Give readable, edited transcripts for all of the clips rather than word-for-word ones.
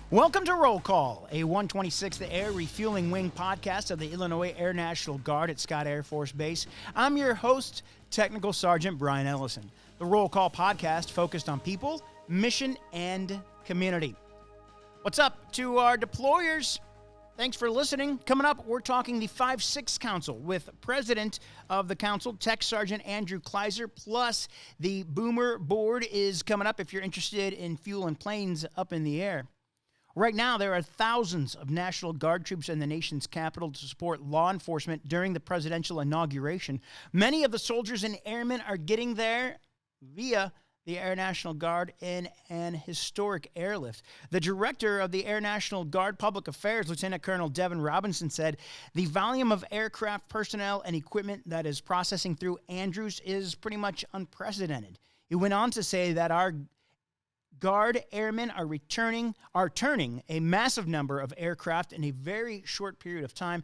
Welcome to Roll Call, a 126th Air Refueling Wing podcast of the Illinois Air National Guard at Scott Air Force Base. I'm your host, Technical Sergeant Brian Ellison. The Roll Call podcast focused on people, mission, and community. What's up to our deployers? Thanks for listening. Coming up, we're talking the 5-6 Council with President of the Council, Tech Sergeant Andrew Kleiser, plus the Boomer Board is coming up if you're interested in fuel and planes up in the air. Right now, there are thousands of National Guard troops in the nation's capital to support law enforcement during the presidential inauguration. Many of the soldiers and airmen are getting there via the Air National Guard in an historic airlift. The director of the Air National Guard Public Affairs, Lieutenant Colonel Devin Robinson, said the volume of aircraft personnel and equipment that is processing through Andrews is pretty much unprecedented. He went on to say that our Guard airmen are turning a massive number of aircraft in a very short period of time.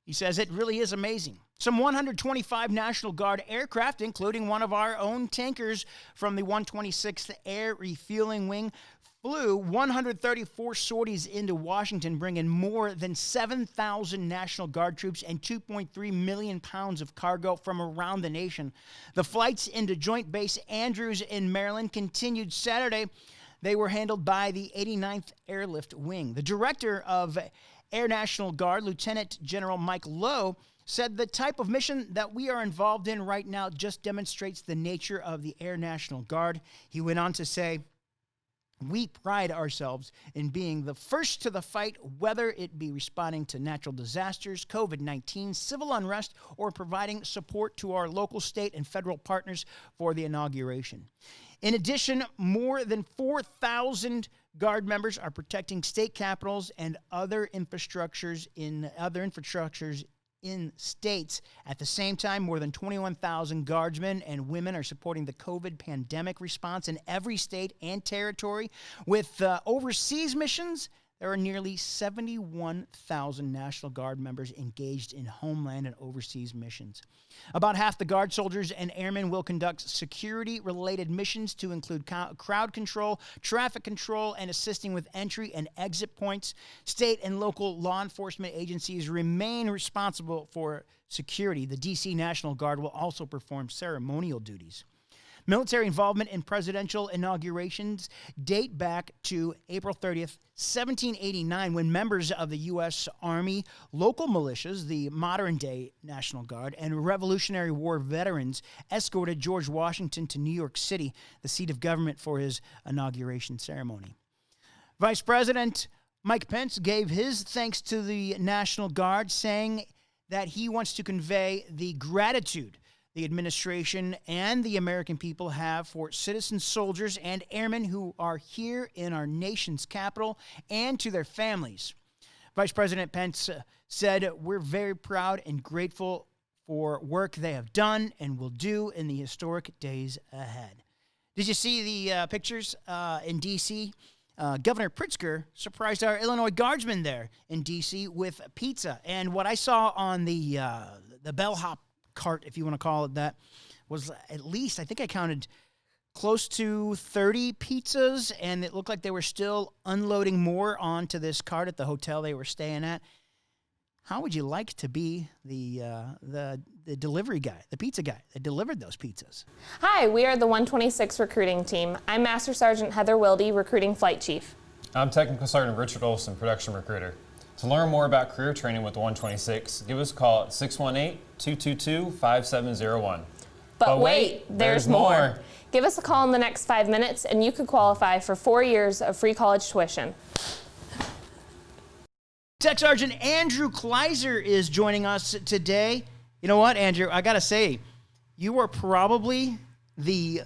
He says it really is amazing. Some 125 National Guard aircraft, including one of our own tankers from the 126th Air Refueling Wing, flew 134 sorties into Washington, bringing more than 7,000 National Guard troops and 2.3 million pounds of cargo from around the nation. The flights into Joint Base Andrews in Maryland continued Saturday. They were handled by the 89th Airlift Wing. The director of Air National Guard, Lieutenant General Mike Lowe, said the type of mission that we are involved in right now just demonstrates the nature of the Air National Guard. He went on to say, "We pride ourselves in being the first to the fight, whether it be responding to natural disasters, COVID-19, civil unrest, or providing support to our local, state, and federal partners for the inauguration." In addition, more than 4,000 Guard members are protecting state capitals and other infrastructures in states. At the same time, more than 21,000 Guardsmen and women are supporting the COVID pandemic response in every state and territory. With overseas missions, there are nearly 71,000 National Guard members engaged in homeland and overseas missions. About half the Guard soldiers and airmen will conduct security-related missions to include crowd control, traffic control, and assisting with entry and exit points. State and local law enforcement agencies remain responsible for security. The D.C. National Guard will also perform ceremonial duties. Military involvement in presidential inaugurations date back to April 30th, 1789, when members of the U.S. Army, local militias, the modern-day National Guard, and Revolutionary War veterans escorted George Washington to New York City, the seat of government, for his inauguration ceremony. Vice President Mike Pence gave his thanks to the National Guard, saying that he wants to convey the gratitude the administration and the American people have for citizen soldiers and airmen who are here in our nation's capital, and to their families. Vice President Pence said, "We're very proud and grateful for work they have done and will do in the historic days ahead." Did you see the pictures in D.C.? Governor Pritzker surprised our Illinois Guardsmen there in D.C. with pizza. And what I saw on the bellhop cart, if you want to call it that, was at least, I think I counted close to 30 pizzas, and it looked like they were still unloading more onto this cart at the hotel they were staying at. How would you like to be the delivery guy, the pizza guy that delivered those pizzas? Hi, we are the 126 recruiting team. I'm Master Sergeant Heather Wilde, recruiting flight chief. I'm Technical Sergeant Richard Olson, production recruiter. To learn more about career training with the 126, give us a call at 618-222-5701. But wait, there's more. Give us a call in the next 5 minutes and you could qualify for 4 years of free college tuition. Tech Sergeant Andrew Kleiser is joining us today. You know what, Andrew? I got to say, you are probably I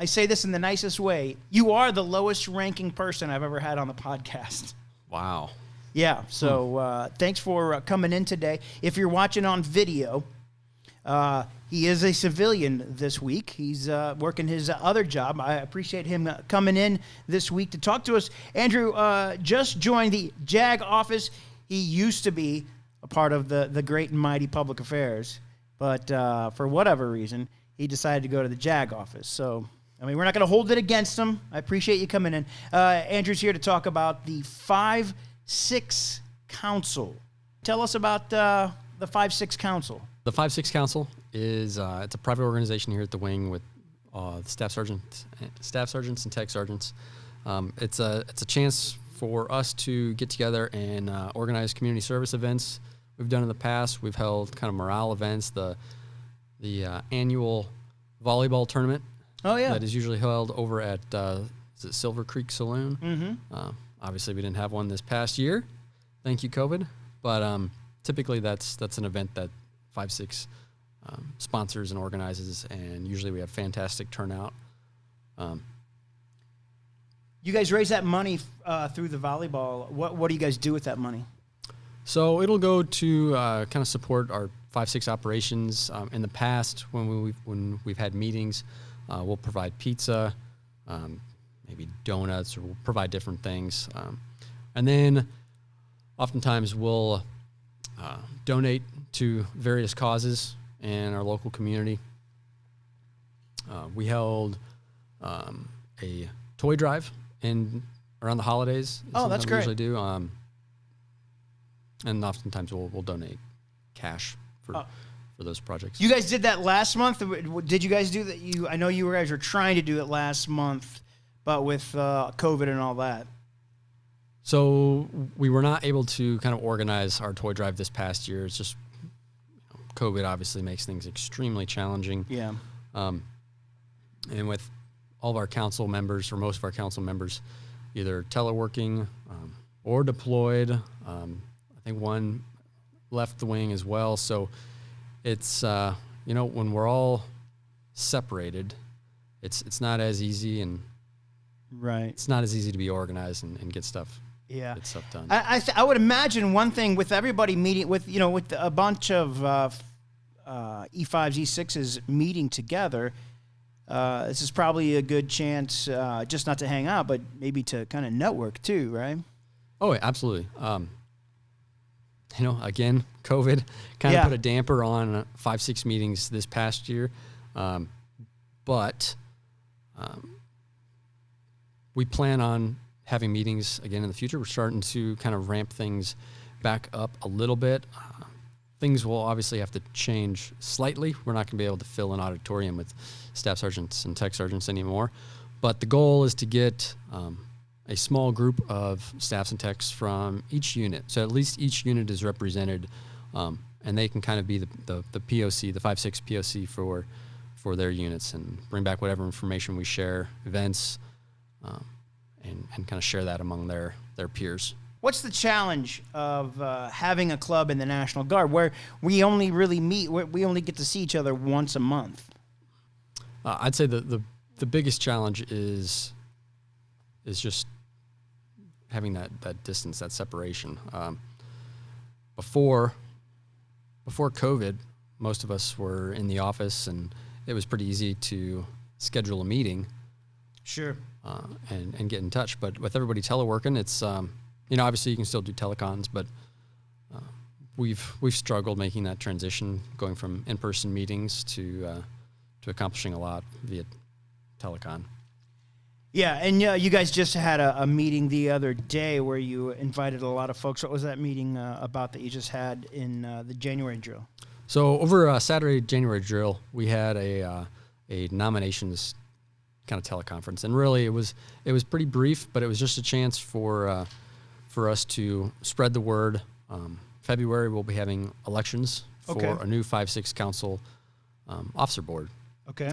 say this in the nicest way, you are the lowest ranking person I've ever had on the podcast. Wow. Yeah, so thanks for coming in today. If you're watching on video, he is a civilian this week. He's working his other job. I appreciate him coming in this week to talk to us. Andrew just joined the JAG office. He used to be a part of the great and mighty public affairs, but for whatever reason, he decided to go to the JAG office. So I mean, we're not going to hold it against them. I appreciate you coming in. Andrew's here to talk about the 5-6 Council. Tell us about the 5-6 Council. The 5-6 Council is it's a private organization here at the wing with the staff sergeants and tech sergeants. It's a chance for us to get together and organize community service events. We've done in the past. We've held kind of morale events. The annual volleyball tournament. Oh yeah. That is usually held over at is it Silver Creek Saloon. Mm-hmm. Obviously, we didn't have one this past year. Thank you, COVID. But typically, that's an event that 5-6 sponsors and organizes, and usually we have fantastic turnout. You guys raise that money through the volleyball. What do you guys do with that money? So it'll go to kind of support our 5-6 operations. In the past, when we've had meetings, we'll provide pizza, maybe donuts, or we'll provide different things. And then oftentimes we'll donate to various causes in our local community. We held a toy drive around the holidays. Oh, that's great. We usually do. And oftentimes we'll donate cash for those projects. You guys did that last month. Did you guys do that? I know you guys were trying to do it last month, but with COVID and all that. So we were not able to kind of organize our toy drive this past year. It's just COVID obviously makes things extremely challenging. Yeah. And with all of our council members, or most of our council members, either teleworking or deployed. I think one left the wing as well. So it's, when we're all separated, it's not as easy, and right. It's not as easy to be organized and get stuff. Yeah. Get stuff done. I would imagine one thing with everybody meeting with a bunch of E5s, E6s meeting together. This is probably a good chance, just not to hang out, but maybe to kind of network too, right? Oh, absolutely. Again, COVID kind of put a damper on 5-6 meetings this past year, but we plan on having meetings again in the future. We're starting to kind of ramp things back up a little bit. Things will obviously have to change slightly. We're not going to be able to fill an auditorium with staff sergeants and tech sergeants anymore. But the goal is to get a small group of staffs and techs from each unit. So at least each unit is represented, and they can kind of be the POC, the 5-6 POC for their units, and bring back whatever information we share, events, and kind of share that among their peers. What's the challenge of having a club in the National Guard where we only really meet, we only get to see each other once a month? I'd say the biggest challenge is just having that distance, that separation. Before COVID, most of us were in the office, and it was pretty easy to schedule a meeting. Sure. And get in touch. But with everybody teleworking, it's obviously you can still do telecons, but we've struggled making that transition, going from in-person meetings to accomplishing a lot via telecon. Yeah, and you guys just had a meeting the other day where you invited a lot of folks. What was that meeting about that you just had in the January drill? So over Saturday, January drill, we had a nominations kind of teleconference, and really it was pretty brief, but it was just a chance for us to spread the word. February we'll be having elections for a new 5-6 council officer board. Okay.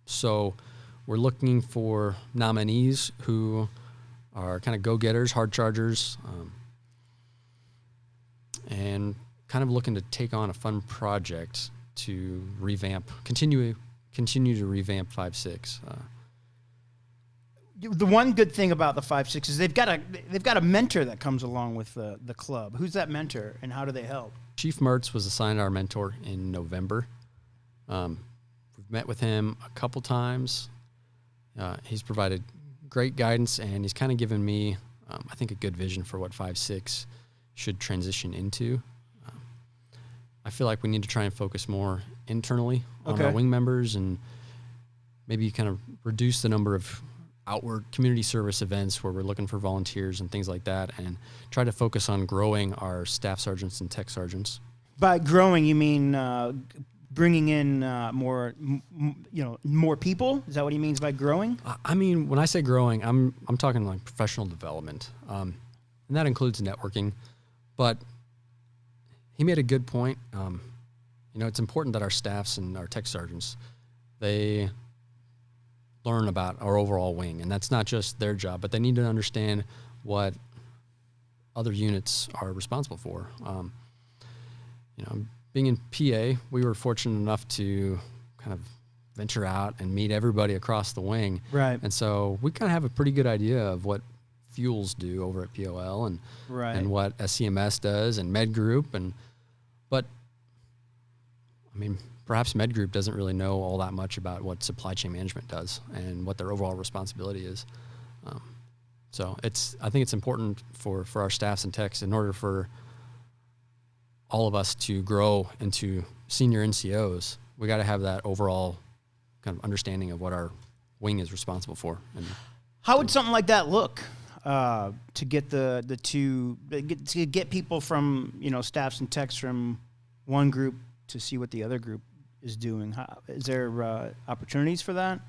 So we're looking for nominees who are kind of go-getters, hard chargers, and kind of looking to take on a fun project to continue to revamp 5-6. The one good thing about the 5-6 is they've got a mentor that comes along with the club. Who's that mentor, and how do they help? Chief Mertz was assigned our mentor in November. We've met with him a couple times. He's provided great guidance, and he's kind of given me, I think, a good vision for what 5-6 should transition into. I feel like we need to try and focus more internally on our wing members and maybe kind of reduce the number of outward community service events where we're looking for volunteers and things like that, and try to focus on growing our staff sergeants and tech sergeants. By growing, you mean bringing in more people? Is that what he means by growing? I mean, when I say growing, I'm talking like professional development, and that includes networking. But he made a good point. It's important that our staffs and our tech sergeants, they learn about our overall wing, and that's not just their job, but they need to understand what other units are responsible for. Being in PA, we were fortunate enough to kind of venture out and meet everybody across the wing. Right. And so we kind of have a pretty good idea of what fuels do over at POL and what SCMS does and Med Group. But perhaps Med Group doesn't really know all that much about what supply chain management does and what their overall responsibility is. So I think it's important for our staffs and techs, in order for all of us to grow into senior NCOs, we got to have that overall kind of understanding of what our wing is responsible for. And how would something like that look to get to get people from staffs and techs from one group to see what the other group is doing? Is there opportunities for that?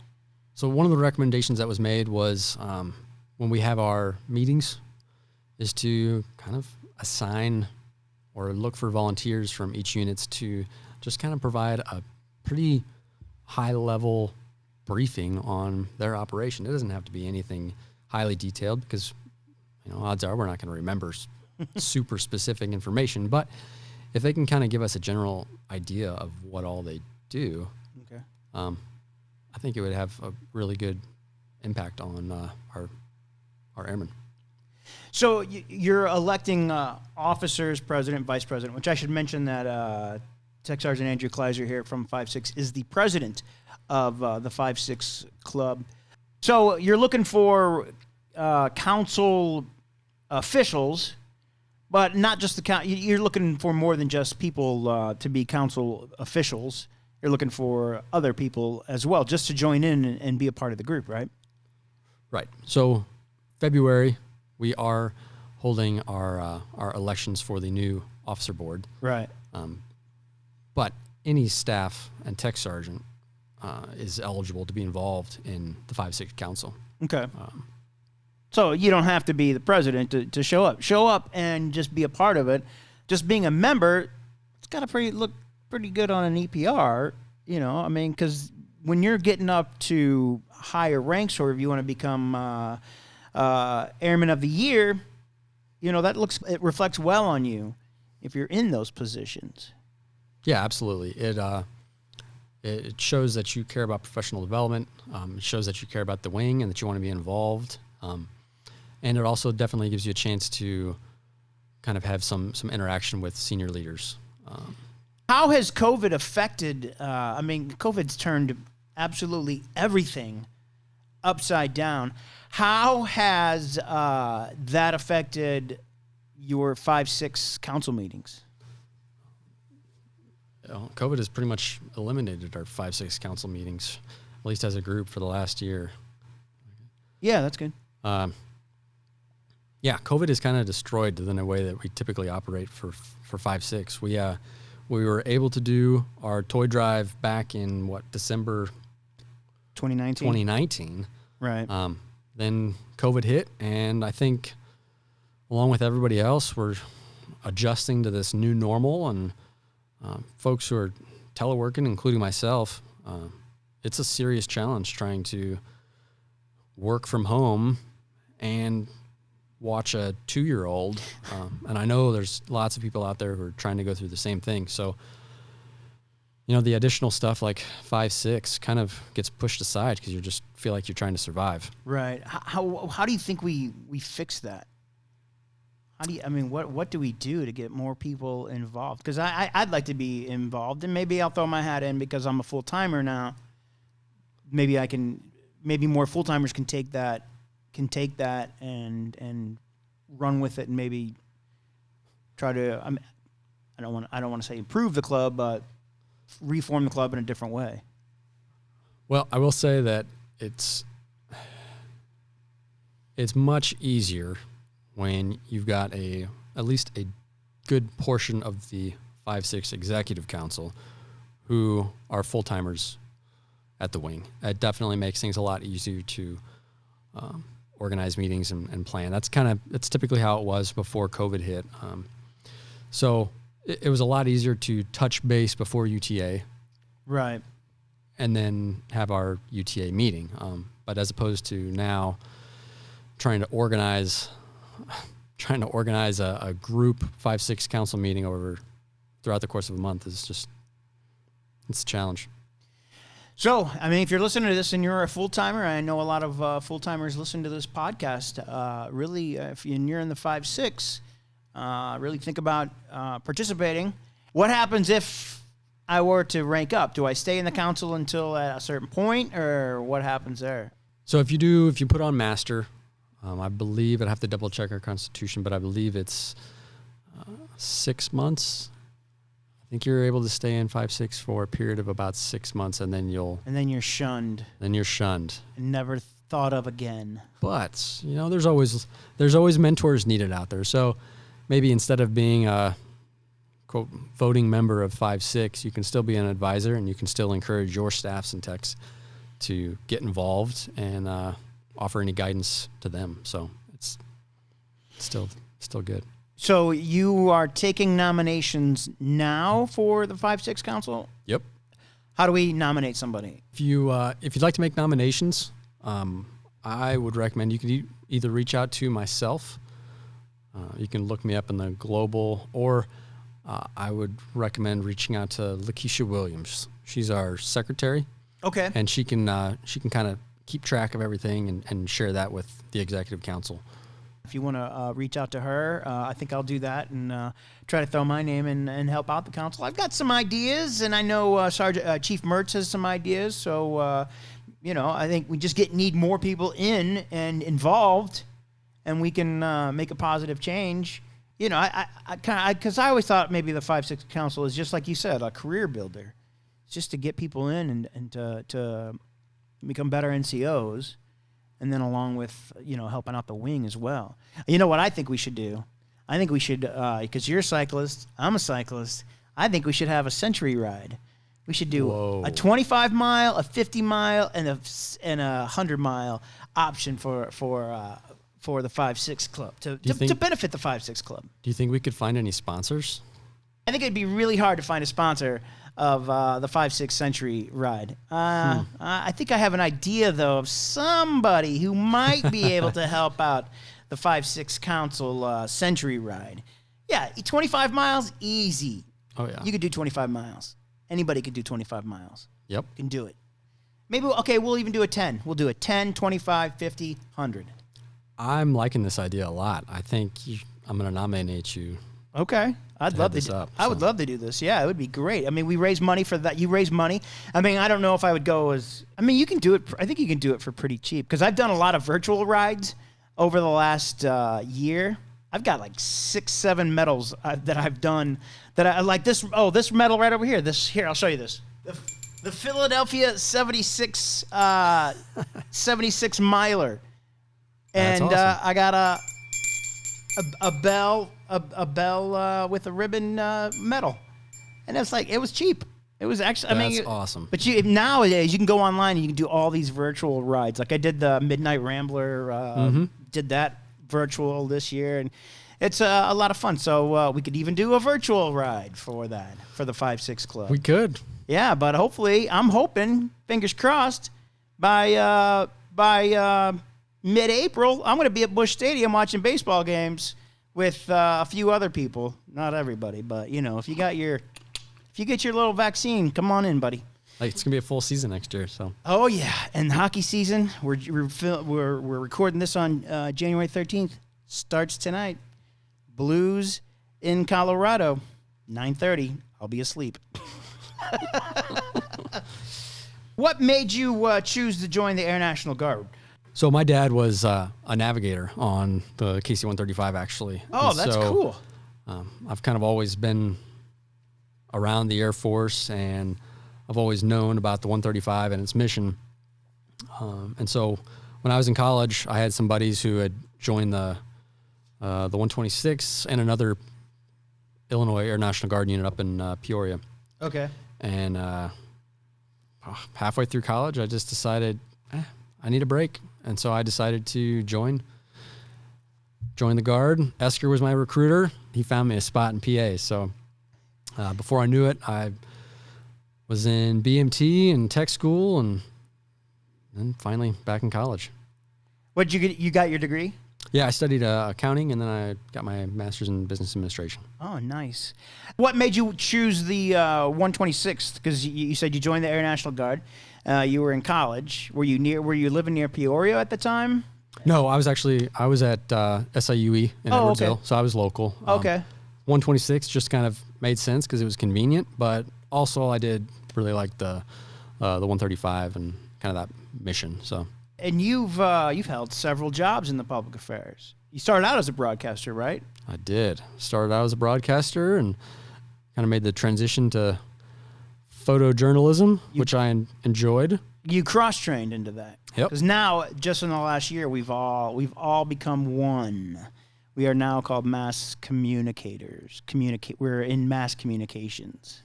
So one of the recommendations that was made was when we have our meetings is to kind of assign or look for volunteers from each units to just kind of provide a pretty high-level briefing on their operation. It doesn't have to be anything highly detailed, because odds are we're not going to remember super specific information. But if they can kind of give us a general idea of what all they do, okay, I think it would have a really good impact on our airmen. So you're electing officers, president, vice president, which I should mention that Tech Sergeant Andrew Kleiser here from 5.6 is the president of the 5.6 club. So you're looking for council officials, but not just you're looking for more than just people to be council officials. You're looking for other people as well, just to join in and be a part of the group, right? Right. So February, we are holding our elections for the new officer board. Right. But any staff and tech sergeant is eligible to be involved in the 5.6 council. Okay. So you don't have to be the president to show up. Show up and just be a part of it. Just being a member, it's got to look pretty good on an EPR, because when you're getting up to higher ranks, or if you want to become Airman of the Year, it reflects well on you if you're in those positions. Yeah, absolutely. It shows that you care about professional development. It shows that you care about the wing and that you want to be involved. And it also definitely gives you a chance to kind of have some interaction with senior leaders. How has COVID affected? COVID's turned absolutely everything upside down. How has that affected your 5.6 council meetings? COVID has pretty much eliminated our 5.6 council meetings, at least as a group, for the last year. Yeah, that's good. COVID has kind of destroyed the way that we typically operate for 5.6. We were able to do our toy drive back in December 2019. Right. Then COVID hit, and I think along with everybody else, we're adjusting to this new normal, and folks who are teleworking, including myself, it's a serious challenge trying to work from home and watch a 2-year-old. And I know there's lots of people out there who are trying to go through the same thing. So, the additional stuff like 5.6 kind of gets pushed aside because you just feel like you're trying to survive. Right. How do you think we fix that? What do we do to get more people involved? Because I'd like to be involved, and maybe I'll throw my hat in because I'm a full timer now. Maybe more full timers can take that and run with it, and maybe try to. I don't want to say improve the club, but reform the club in a different way. Well, I will say that it's much easier when you've got at least a good portion of the 5-6 executive council who are full-timers at the wing. It definitely makes things a lot easier to organize meetings and plan. That's typically how it was before COVID hit. So it was a lot easier to touch base before UTA. Right. And then have our UTA meeting. But as opposed to now trying to organize a group 5-6 council meeting throughout the course of a month it's a challenge. So, I mean, if you're listening to this and you're a full-timer, I know a lot of full-timers listen to this podcast. Really, if you're in the 5-6, really think about participating. What happens if I were to rank up? Do I stay in the council until at a certain point, or what happens there? So if you put on master, I believe, I'd have to double check our constitution, but I believe it's 6 months. I think you're able to stay in 5-6 for a period of about 6 months, and then you're shunned. Then you're shunned. And never thought of again. But there's always mentors needed out there. So maybe instead of being a quote voting member of 5-6, you can still be an advisor, and you can still encourage your staffs and techs to get involved and offer any guidance to them. So it's still good. So you are taking nominations now for the 5-6 council? Yep. How do we nominate somebody? If you'd like to make nominations, I would recommend you could either reach out to myself. You can look me up in the global, or I would recommend reaching out to Lakeisha Williams. She's our secretary. Okay. And she can kind of keep track of everything and share that with the executive council. If you want to reach out to her, I think I'll do that and try to throw my name in and help out the council. I've got some ideas, and I know Chief Mertz has some ideas. So, I think we just need more people in and involved, and we can make a positive change. Because I always thought maybe the 5-6 council is just like you said, a career builder. It's just to get people in and to become better NCOs. And then along with, helping out the wing as well. You know what I think we should do? I think we should, because you're a cyclist, I'm a cyclist, I think we should have a century ride. We should do a 25-mile, a 50-mile, and a 100-mile option for the 5-6 club, to benefit the 5-6 club. Do you think we could find any sponsors? I think it'd be really hard to find a sponsor of the 5-6 century ride. I think I have an idea, though, of somebody who might be able to help out the 5-6 council century ride. Yeah, 25 miles, easy. Oh, yeah. You could do 25 miles. Anybody could do 25 miles. Yep. You can do it. Maybe, we'll even do a 10. We'll do a 10, 25, 50, 100. I'm liking this idea a lot. I think I'm going to nominate you. Okay. I would love to do this. Yeah, it would be great. I mean, we raise money for that. You raise money. I mean, I don't know if I would go you can do it. I think you can do it for pretty cheap, because I've done a lot of virtual rides over the last year. I've got like 6-7 medals that I've done that I like. This medal right over here. I'll show you this. The Philadelphia 76 miler. And awesome. I got a bell with a ribbon medal, and it was cheap. It was actually, that's awesome. But nowadays you can go online and you can do all these virtual rides. Like I did the Midnight Rambler, did that virtual this year, and it's a lot of fun. So we could even do a virtual ride for the 5-6 club. We could. Yeah, but hopefully, I'm hoping, fingers crossed, by mid-April, I'm going to be at Busch Stadium watching baseball games with a few other people. Not everybody, but if you get your little vaccine, come on in, buddy. It's gonna be a full season next year, so. Oh yeah, and hockey season. We're recording this on January 13th. Starts tonight. Blues in Colorado, 9:30. I'll be asleep. What made you choose to join the Air National Guard? So my dad was a navigator on the KC-135, actually. Oh, that's cool. I've kind of always been around the Air Force, and I've always known about the 135 and its mission. And so when I was in college, I had some buddies who had joined the 126 and another Illinois Air National Guard unit up in Peoria. Okay. And halfway through college, I just decided I need a break. And so I decided to join the Guard. Esker was my recruiter. He found me a spot in PA. So before I knew it, I was in BMT and tech school, and then finally back in college. What did you get? You got your degree? Yeah, I studied accounting, and then I got my master's in business administration. Oh, nice. What made you choose the 126th? Because you said you joined the Air National Guard. You were in college. Were you living near Peoria at the time? No, I was at SIUE in Edwardsville, okay. so I was local. Okay. 126 just kind of made sense because it was convenient, but also I did really like the 135 and kind of that mission. So. And you've held several jobs in the public affairs. You started out as a broadcaster, right? I did. Started out as a broadcaster and kind of made the transition to photojournalism, which I enjoyed. You cross-trained into that. Yep. Because now, just in the last year, we've all become one. We are now called mass communicators. We're in mass communications.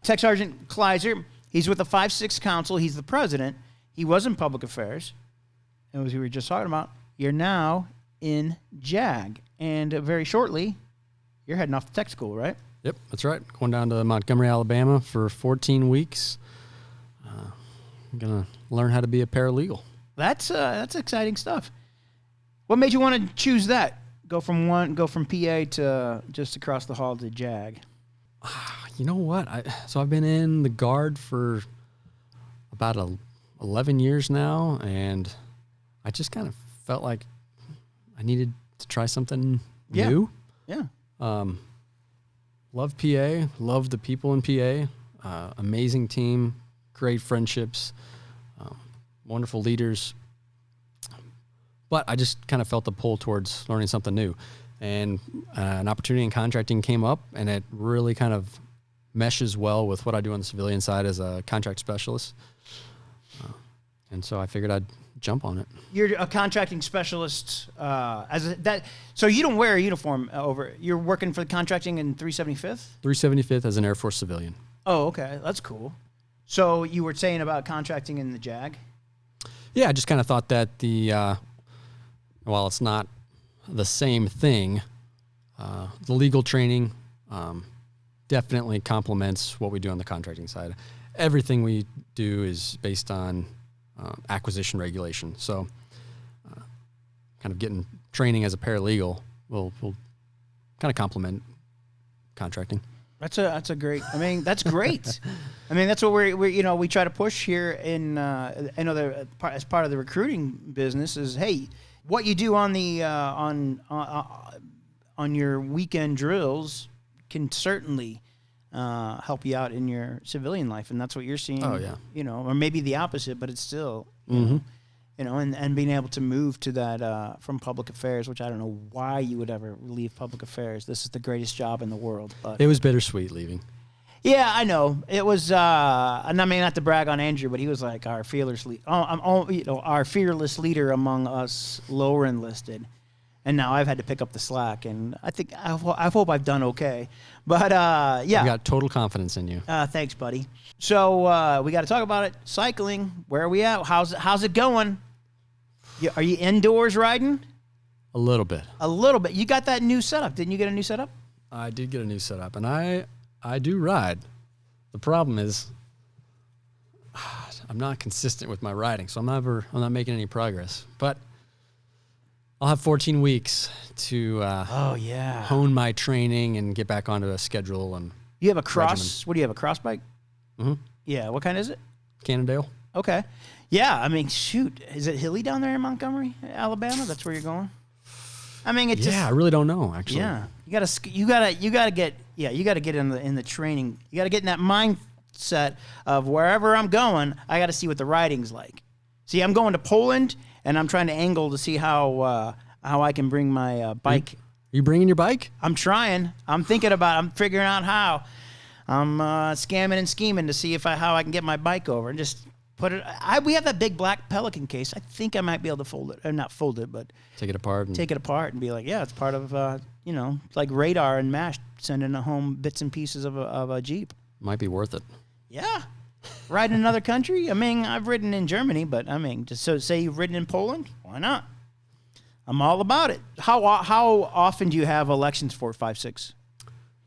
Tech Sergeant Kleiser, he's with the 5-6 Council. He's the president. He was in public affairs, and as we were just talking about, you're now in JAG, and very shortly, you're heading off to tech school, right? Yep, that's right. Going down to Montgomery, Alabama for 14 weeks. I'm gonna learn how to be a paralegal. That's exciting stuff. What made you want to choose that? Go from PA to just across the hall to JAG. You know what? So I've been in the Guard for about 11 years now, and I just kind of felt like I needed to try something new. Yeah. Love PA, love the people in PA, amazing team, great friendships, wonderful leaders. But I just kind of felt the pull towards learning something new. And an opportunity in contracting came up, and it really kind of meshes well with what I do on the civilian side as a contract specialist. And so I figured I'd jump on it. You're a contracting specialist so you don't wear a uniform you're working for the contracting in 375th? 375th as an Air Force civilian. Oh, okay. That's cool. So you were saying about contracting in the JAG? Yeah, I just kind of thought that while it's not the same thing, the legal training definitely complements what we do on the contracting side. Everything we do is based on acquisition regulation. So kind of getting training as a paralegal will kind of complement contracting. That's a great. I mean, that's great. I mean, that's what we try to push here in. I know that as part of the recruiting business is, hey, what you do on the on your weekend drills can certainly help you out in your civilian life, and that's what you're seeing. Oh yeah. Or maybe the opposite, but it's still you know, and being able to move to that from public affairs, which I don't know why you would ever leave public affairs. This is the greatest job in the world. But it was bittersweet leaving. Yeah, I know. It was, and I mean, not to brag on Andrew, but he was like our fearless our fearless leader among us lower enlisted. And now I've had to pick up the slack, and I hope I've done okay. But yeah, I got total confidence in you. Thanks, buddy. So we got to talk about it. Cycling. Where are we at? How's it going? Are you indoors riding? A little bit. A little bit. You got that new setup? Didn't you get a new setup? I did get a new setup, and I do ride. The problem is I'm not consistent with my riding, so I'm not making any progress. But I'll have 14 weeks to hone my training and get back onto a schedule. And you have a cross. Regimen. What do you have? A cross bike? Mm-hmm. Yeah. What kind is it? Cannondale. Okay. Yeah. I mean, shoot, is it hilly down there in Montgomery, Alabama? That's where you're going. I mean, it's I really don't know actually. Yeah. You gotta get in the training. You gotta get in that mindset of wherever I'm going, I gotta see what the riding's like. See, I'm going to Poland, and I'm trying to angle to see how I can bring my bike. Are you bringing your bike? I'm trying. I'm figuring out how. scamming and scheming to see how I can get my bike over and just put it. We have that big black Pelican case. I think I might be able to fold it, or not fold it, but Take it apart. take it apart and be like, yeah, it's part of like radar and MASH sending home bits and pieces of a Jeep. Might be worth it. Yeah. Ride in another country? I mean, I've ridden in Germany, but I mean, just so say you've ridden in Poland, why not? I'm all about it. How often do you have elections for 5-6?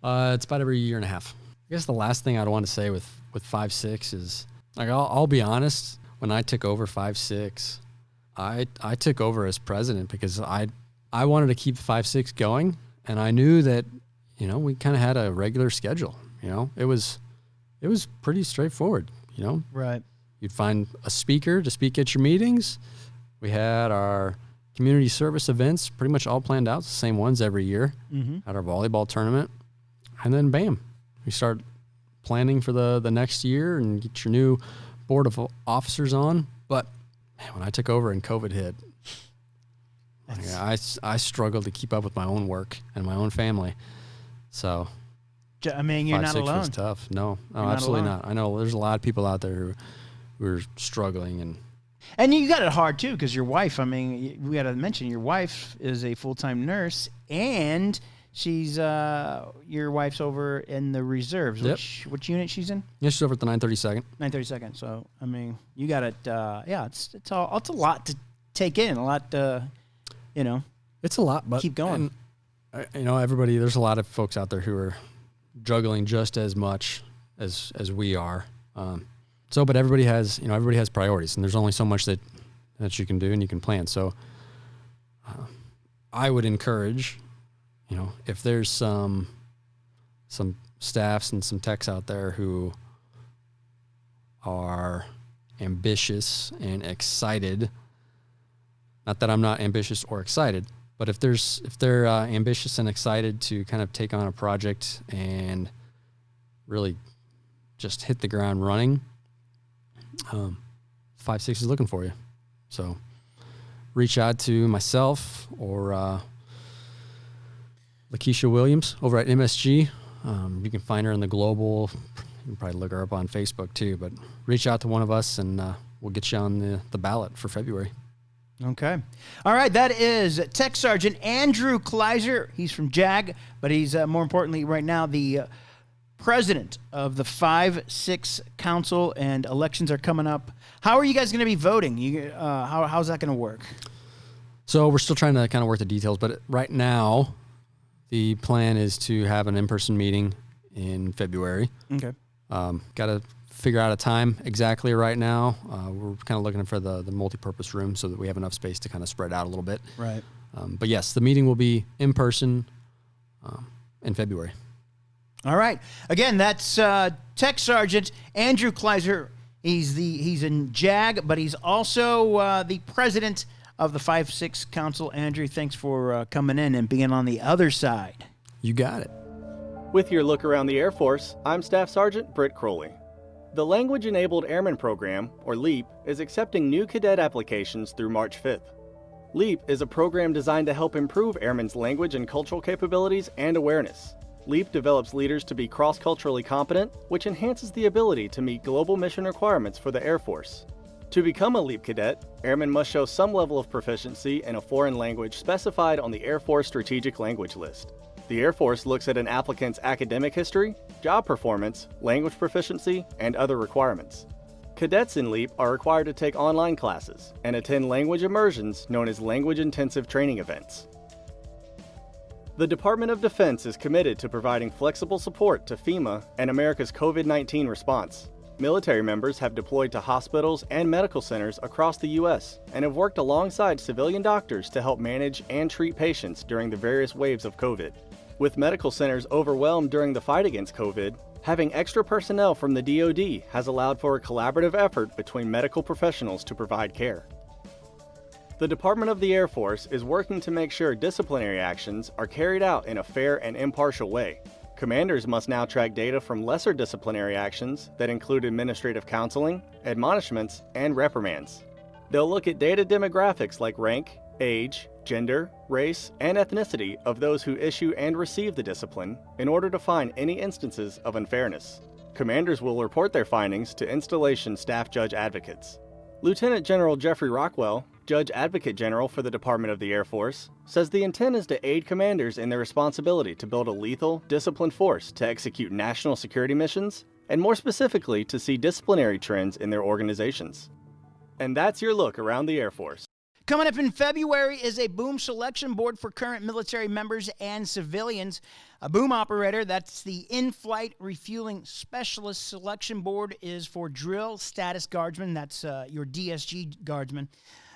It's about every year and a half. I guess the last thing I'd want to say with 5-6 is, like, I'll be honest. When I took over 5-6, I took over as president because I wanted to keep 5-6 going, and I knew that we kind of had a regular schedule. It was pretty straightforward. Right. You'd find a speaker to speak at your meetings. We had our community service events pretty much all planned out, the same ones every year. At our volleyball tournament, and then bam, we start planning for the next year and get your new board of officers on. But man, when I took over and COVID hit, I struggled to keep up with my own work and my own family. So I mean, you're not 5-6 alone. was tough. No, You're not absolutely alone. not. I know there's a lot of people out there who are struggling, And you got it hard too, because your wife. I mean, we got to mention your wife is a full-time nurse, and she's your wife's over in the reserves. Yep. Which unit she's in? yeah, she's over at the 932nd. 932nd. So I mean, you got it. Yeah, it's a lot to take in. A lot to, It's a lot, but keep going. And, everybody. There's a lot of folks out there who are juggling just as much as we are. But everybody has priorities, and there's only so much that you can do and you can plan. So I would encourage, if there's some staffs and some techs out there who are ambitious and excited, not that I'm not ambitious or excited, but if they're ambitious and excited to kind of take on a project and really just hit the ground running, 5-6 is looking for you. So reach out to myself or Lakeisha Williams over at MSG. You can find her in the global. You can probably look her up on Facebook too, but reach out to one of us and we'll get you on the ballot for February. Okay. All right. That is Tech Sergeant Andrew Kleiser. He's from JAG, but he's more importantly right now the president of the 5-6 Council, and elections are coming up. How are you guys going to be voting? How's that going to work? So we're still trying to kind of work the details, but right now the plan is to have an in-person meeting in February. Okay. Got to figure out a time exactly right now. We're kind of looking for the multi-purpose room so that we have enough space to kind of spread out a little bit. Right. But yes, the meeting will be in person in February. All right. Again, that's Tech Sergeant Andrew Kleiser. He's in JAG, but he's also the president of the 5-6 Council. Andrew, thanks for coming in and being on the other side. You got it. With your look around the Air Force, I'm Staff Sergeant Britt Crowley. The Language Enabled Airman Program, or LEAP, is accepting new cadet applications through March 5th. LEAP is a program designed to help improve airmen's language and cultural capabilities and awareness. LEAP develops leaders to be cross-culturally competent, which enhances the ability to meet global mission requirements for the Air Force. To become a LEAP cadet, airmen must show some level of proficiency in a foreign language specified on the Air Force Strategic Language List. The Air Force looks at an applicant's academic history, job performance, language proficiency, and other requirements. Cadets in LEAP are required to take online classes and attend language immersions known as language-intensive training events. The Department of Defense is committed to providing flexible support to FEMA and America's COVID-19 response. Military members have deployed to hospitals and medical centers across the U.S. and have worked alongside civilian doctors to help manage and treat patients during the various waves of COVID. With medical centers overwhelmed during the fight against COVID, having extra personnel from the DoD has allowed for a collaborative effort between medical professionals to provide care. The Department of the Air Force is working to make sure disciplinary actions are carried out in a fair and impartial way. Commanders must now track data from lesser disciplinary actions that include administrative counseling, admonishments, and reprimands. They'll look at data demographics like rank, age, gender, race, and ethnicity of those who issue and receive the discipline in order to find any instances of unfairness. Commanders will report their findings to Installation Staff Judge Advocates. Lieutenant General Jeffrey Rockwell, Judge Advocate General for the Department of the Air Force, says the intent is to aid commanders in their responsibility to build a lethal, disciplined force to execute national security missions, and more specifically to see disciplinary trends in their organizations. And that's your look around the Air Force. Coming up in February is a boom selection board for current military members and civilians. A boom operator, that's the in-flight refueling specialist selection board, is for drill status guardsmen. That's your DSG guardsmen.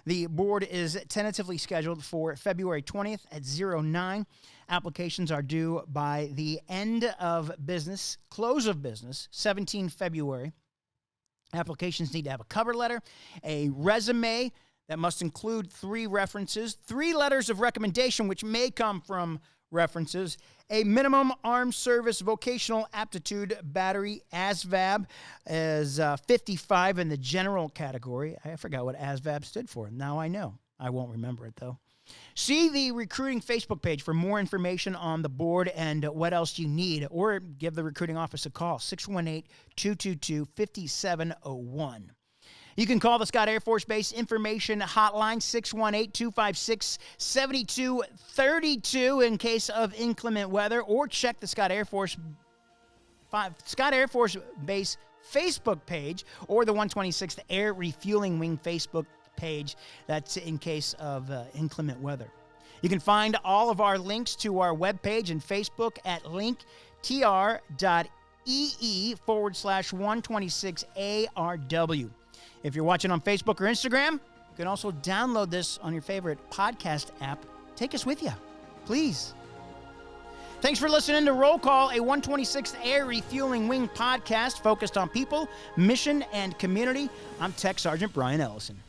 The board is tentatively scheduled for February 20th at 09. Applications are due by the end of business, close of business, 17 February. Applications need to have a cover letter, a resume that must include 3 references, 3 letters of recommendation, which may come from references, a minimum armed service vocational aptitude battery ASVAB is 55 in the general category. I forgot what ASVAB stood for. Now I know. I won't remember it, though. See the recruiting Facebook page for more information on the board and what else you need, or give the recruiting office a call, 618-222-5701. You can call the Scott Air Force Base Information Hotline, 618-256-7232 in case of inclement weather, or check the Scott Air Force Base Facebook page or the 126th Air Refueling Wing Facebook page. That's in case of inclement weather. You can find all of our links to our webpage and Facebook at linktr.ee/126ARW. If you're watching on Facebook or Instagram, you can also download this on your favorite podcast app. Take us with you, please. Thanks for listening to Roll Call, a 126th Air Refueling Wing podcast focused on people, mission, and community. I'm Tech Sergeant Brian Ellison.